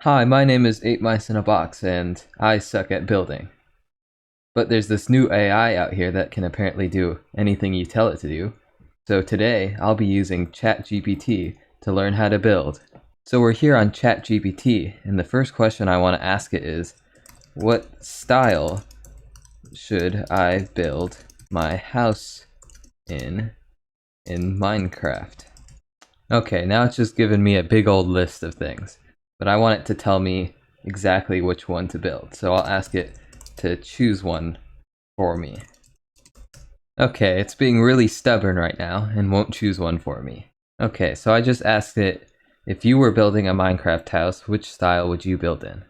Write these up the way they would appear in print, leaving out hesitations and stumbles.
Hi, my name is 8 Mice in a Box, and I suck at building. But there's this new AI out here that can apparently do anything you tell it to do. So today, I'll be using ChatGPT to learn how to build. So we're here on ChatGPT, and the first question I want to ask it is, what style should I build my house in Minecraft? Okay, now it's just given me a big old list of things, but I want it to tell me exactly which one to build, so I'll ask it to choose one for me. Okay, it's being really stubborn right now and won't choose one for me. Okay, so I just asked it, if you were building a Minecraft house, which style would you build in?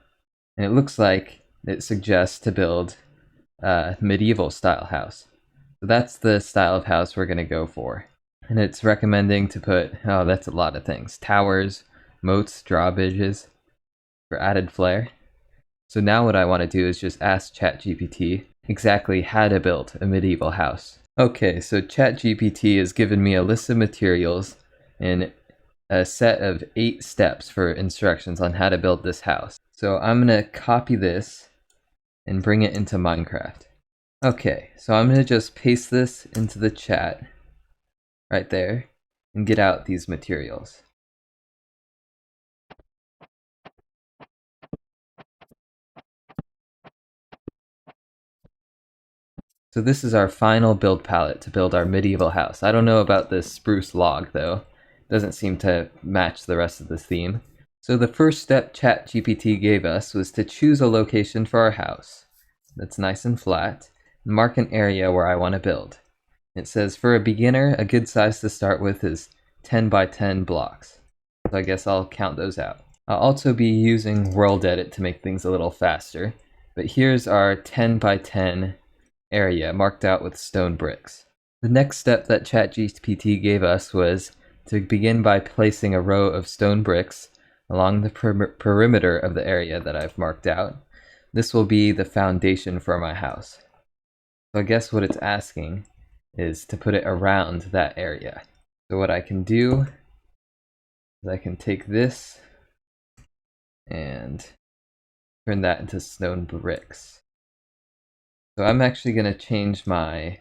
And it looks like it suggests to build a medieval style house. So that's the style of house we're going to go for. And it's recommending to put, oh, that's a lot of things. Towers, moats, drawbridges for added flair. So now what I want to do is just ask ChatGPT exactly how to build a medieval house. Okay, so ChatGPT has given me a list of materials and a set of 8 steps for instructions on how to build this house. So I'm going to copy this and bring it into Minecraft. Okay, so I'm going to just paste this into the chat right there and get out these materials. So this is our final build palette to build our medieval house. I don't know about this spruce log though. It doesn't seem to match the rest of the theme. So the first step ChatGPT gave us was to choose a location for our house that's nice and flat, and mark an area where I want to build. It says for a beginner, a good size to start with is 10 by 10 blocks. So I guess I'll count those out. I'll also be using World Edit to make things a little faster, but here's our 10 by 10 area marked out with stone bricks. The next step that ChatGPT gave us was to begin by placing a row of stone bricks along the perimeter of the area that I've marked out. This will be the foundation for my house. So I guess what it's asking is to put it around that area. So what I can do is I can take this and turn that into stone bricks. So I'm actually going to change my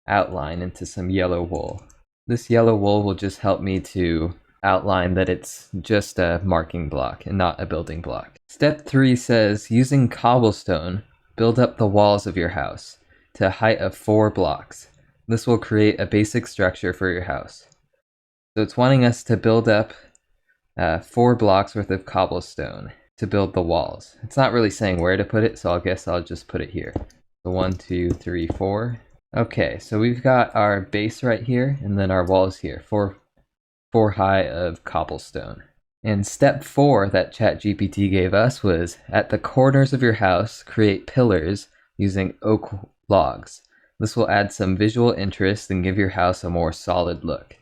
outline into some yellow wool. This yellow wool will just help me to outline that it's just a marking block and not a building block. Step 3 says, using cobblestone, build up the walls of your house to a height of 4 blocks. This will create a basic structure for your house. So it's wanting us to build up 4 blocks worth of cobblestone to build the walls. It's not really saying where to put it, so I guess I'll just put it here. So 1, 2, 3, 4. Okay, so we've got our base right here, and then our walls here, 4 high of cobblestone. And step 4 that ChatGPT gave us was, at the corners of your house, create pillars using oak logs. This will add some visual interest and give your house a more solid look.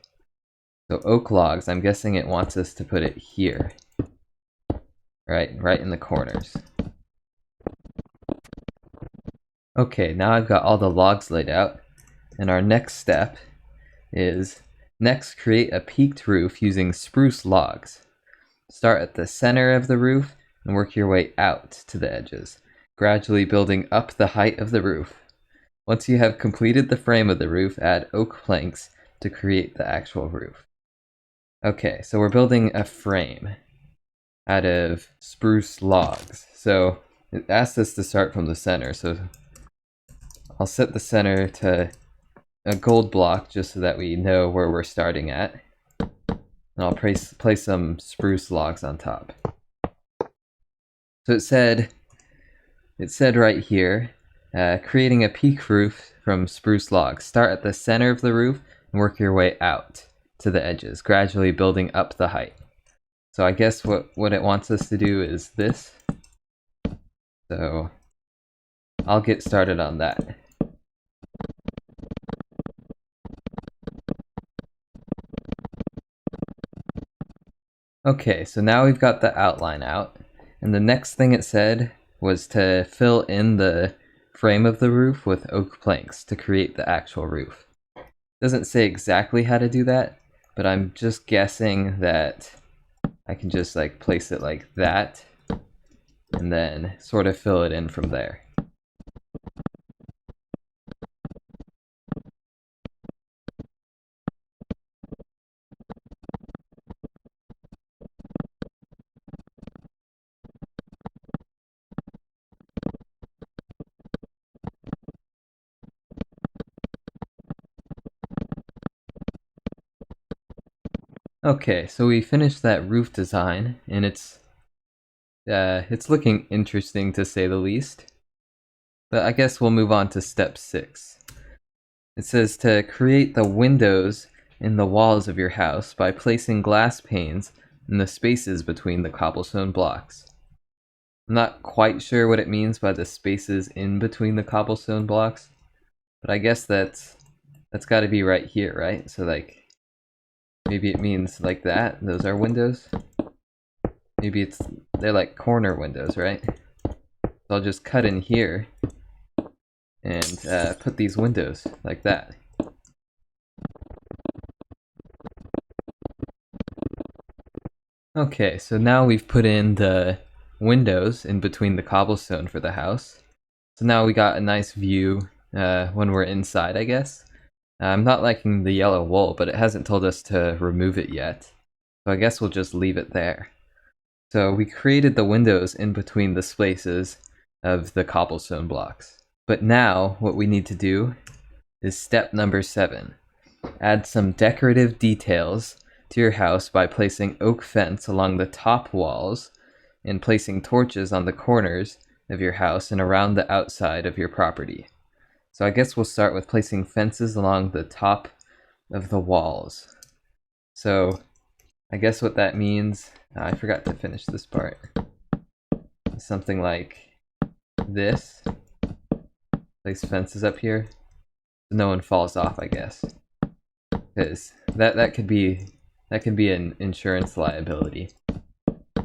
So oak logs, I'm guessing it wants us to put it here. Right in the corners. Okay, now I've got all the logs laid out, and our next step is next create a peaked roof using spruce logs. Start at the center of the roof and work your way out to the edges, gradually building up the height of the roof. Once you have completed the frame of the roof, add oak planks to create the actual roof. Okay, so we're building a frame out of spruce logs. So it asked us to start from the center, so I'll set the center to a gold block just so that we know where we're starting at. And I'll place some spruce logs on top. So it said right here, creating a peak roof from spruce logs. Start at the center of the roof and work your way out to the edges, gradually building up the height. So I guess what it wants us to do is this. So I'll get started on that. Okay, so now we've got the outline out, and the next thing it said was to fill in the frame of the roof with oak planks to create the actual roof. It doesn't say exactly how to do that, but I'm just guessing that I can just like place it like that and then sort of fill it in from there. Okay, so we finished that roof design, and it's looking interesting to say the least. But I guess we'll move on to step 6. It says to create the windows in the walls of your house by placing glass panes in the spaces between the cobblestone blocks. I'm not quite sure what it means by the spaces in between the cobblestone blocks, but I guess that's got to be right here, right? So like maybe it means like that. Those are windows. Maybe they're like corner windows, right? So I'll just cut in here and put these windows like that. Okay, so now we've put in the windows in between the cobblestone for the house. So now we got a nice view when we're inside, I guess. I'm not liking the yellow wool, but it hasn't told us to remove it yet. So I guess we'll just leave it there. So we created the windows in between the spaces of the cobblestone blocks. But now what we need to do is step number 7. Add some decorative details to your house by placing oak fence along the top walls and placing torches on the corners of your house and around the outside of your property. So I guess we'll start with placing fences along the top of the walls. So I guess what that means, I forgot to finish this part. Something like this. Place fences up here so no one falls off, I guess. Because that could be an insurance liability.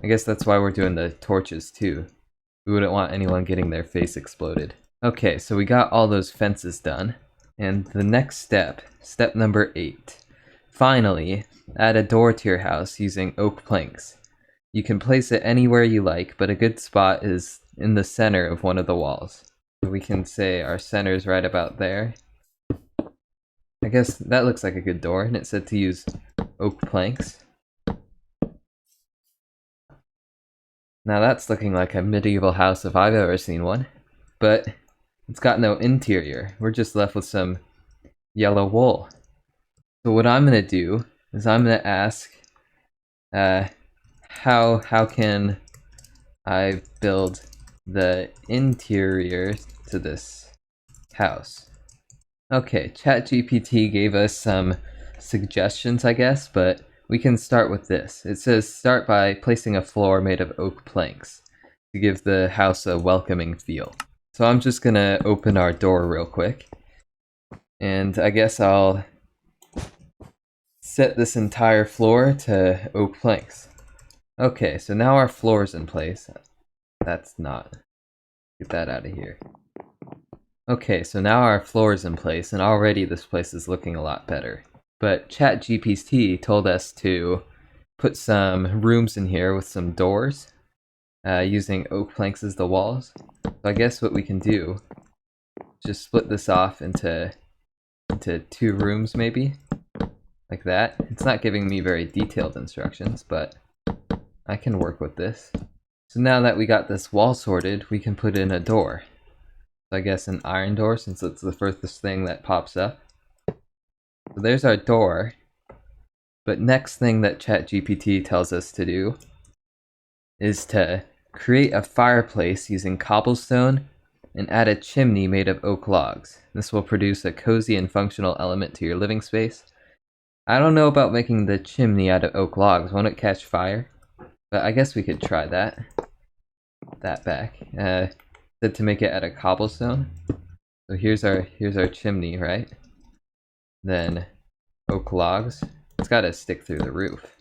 I guess that's why we're doing the torches too. We wouldn't want anyone getting their face exploded. Okay, so we got all those fences done. And the next step, step number 8. Finally, add a door to your house using oak planks. You can place it anywhere you like, but a good spot is in the center of one of the walls. We can say our center is right about there. I guess that looks like a good door, and it said to use oak planks. Now that's looking like a medieval house if I've ever seen one, but it's got no interior. We're just left with some yellow wool. So what I'm gonna do is I'm gonna ask, how can I build the interior to this house? Okay, ChatGPT gave us some suggestions, I guess, but we can start with this. It says start by placing a floor made of oak planks to give the house a welcoming feel. So I'm just gonna open our door real quick, and I guess I'll set this entire floor to oak planks. Okay, so now our floor's in place. That's not. Get that out of here. Okay, so now our floor is in place, and already this place is looking a lot better. But ChatGPT told us to put some rooms in here with some doors, using oak planks as the walls. So I guess what we can do is just split this off into 2 rooms maybe, like that. It's not giving me very detailed instructions, but I can work with this. So now that we got this wall sorted, we can put in a door. So I guess an iron door, since it's the furthest thing that pops up. So there's our door. But next thing that ChatGPT tells us to do is to create a fireplace using cobblestone and add a chimney made of oak logs. This will produce a cozy and functional element to your living space. I don't know about making the chimney out of oak logs. Won't it catch fire? But I guess we could try that. Put that back. Said to make it out of cobblestone. So here's our chimney, right? Then oak logs. It's got to stick through the roof.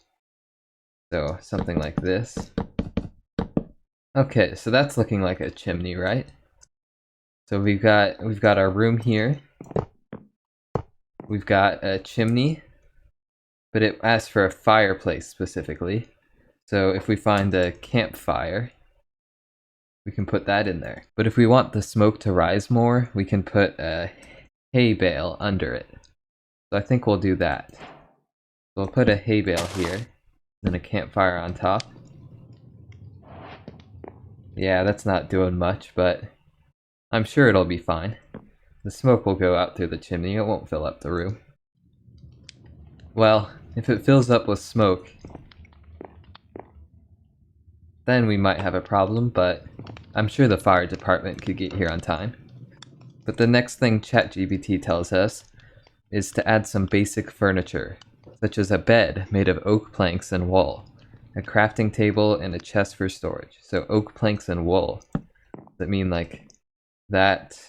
So something like this. Okay, so that's looking like a chimney, right? So we've got our room here. We've got a chimney, but it asks for a fireplace specifically. So if we find a campfire, we can put that in there. But if we want the smoke to rise more, we can put a hay bale under it. So I think we'll do that. So we'll put a hay bale here, then a campfire on top. Yeah, that's not doing much, but I'm sure it'll be fine. The smoke will go out through the chimney, it won't fill up the room. Well, if it fills up with smoke, then we might have a problem, but I'm sure the fire department could get here on time. But the next thing ChatGPT tells us is to add some basic furniture, such as a bed made of oak planks and wool, a crafting table, and a chest for storage. So oak planks and wool. Does that mean like that?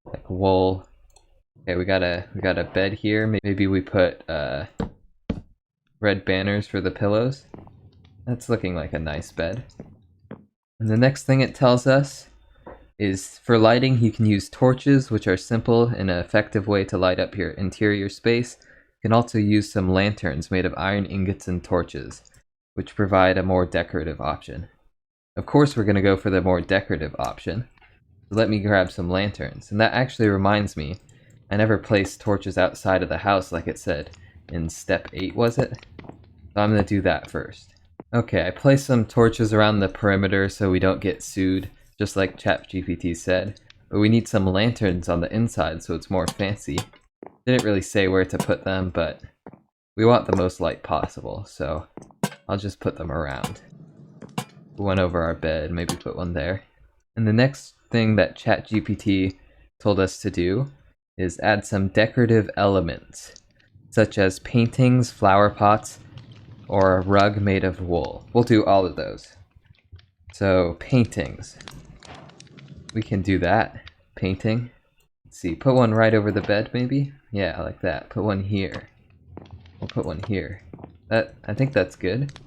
Like wool. Okay, we got a bed here. Maybe we put red banners for the pillows. That's looking like a nice bed. And the next thing it tells us is for lighting, you can use torches, which are simple and an effective way to light up your interior space. You can also use some lanterns made of iron ingots and torches, which provide a more decorative option. Of course, we're going to go for the more decorative option. So let me grab some lanterns. And that actually reminds me, I never placed torches outside of the house like it said in step 8, was it? So I'm going to do that first. Okay, I placed some torches around the perimeter so we don't get sued, just like ChatGPT said. But we need some lanterns on the inside so it's more fancy. Didn't really say where to put them, but we want the most light possible, so I'll just put them around. One over our bed, maybe put one there. And the next thing that ChatGPT told us to do is add some decorative elements, such as paintings, flower pots, or a rug made of wool. We'll do all of those. So paintings. We can do that. Painting. Let's see, put one right over the bed maybe? Yeah, like that. Put one here. We'll put one here. I think that's good.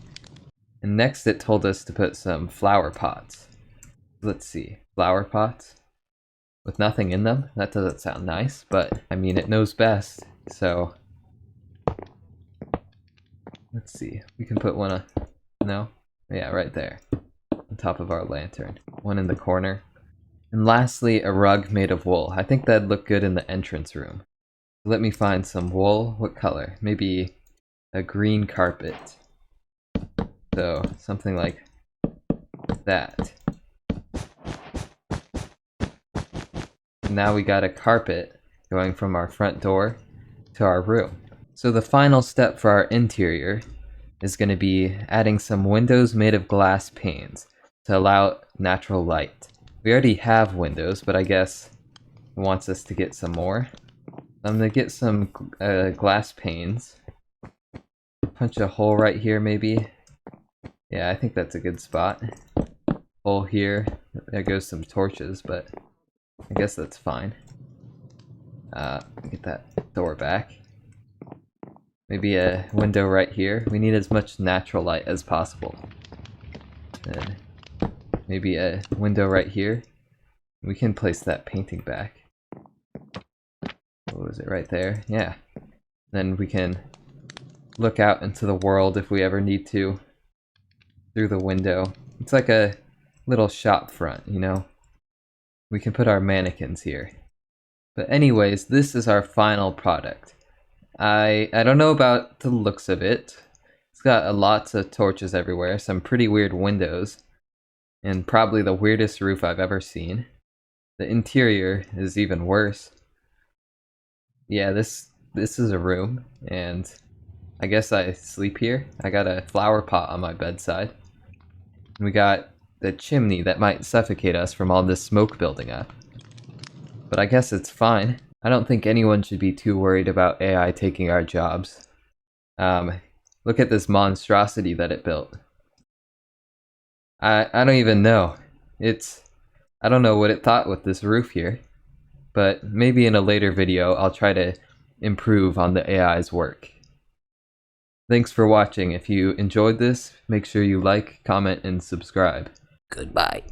And next it told us to put some flower pots. Let's see, flower pots with nothing in them? That doesn't sound nice, but I mean it knows best, so let's see, we can put one no? Yeah, right there, on top of our lantern. One in the corner. And lastly, a rug made of wool. I think that'd look good in the entrance room. Let me find some wool. What color? Maybe a green carpet. So, something like that. Now we got a carpet going from our front door to our room. So the final step for our interior is going to be adding some windows made of glass panes to allow natural light. We already have windows, but I guess it wants us to get some more. I'm going to get some glass panes. Punch a hole right here maybe. Yeah, I think that's a good spot. Hole here. There goes some torches, but I guess that's fine. Get that door back. Maybe a window right here. We need as much natural light as possible. Then maybe a window right here. We can place that painting back. What was it right there? Yeah. Then we can look out into the world if we ever need to through the window. It's like a little shop front, you know? We can put our mannequins here. But anyways, this is our final product. I don't know about the looks of it. It's got lots of torches everywhere, some pretty weird windows, and probably the weirdest roof I've ever seen. The interior is even worse. Yeah, this is a room, and I guess I sleep here. I got a flower pot on my bedside. We got the chimney that might suffocate us from all this smoke building up. But I guess it's fine. I don't think anyone should be too worried about AI taking our jobs. Look at this monstrosity that it built. I don't even know. I don't know what it thought with this roof here. But maybe in a later video I'll try to improve on the AI's work. Thanks for watching. If you enjoyed this, make sure you like, comment, and subscribe. Goodbye.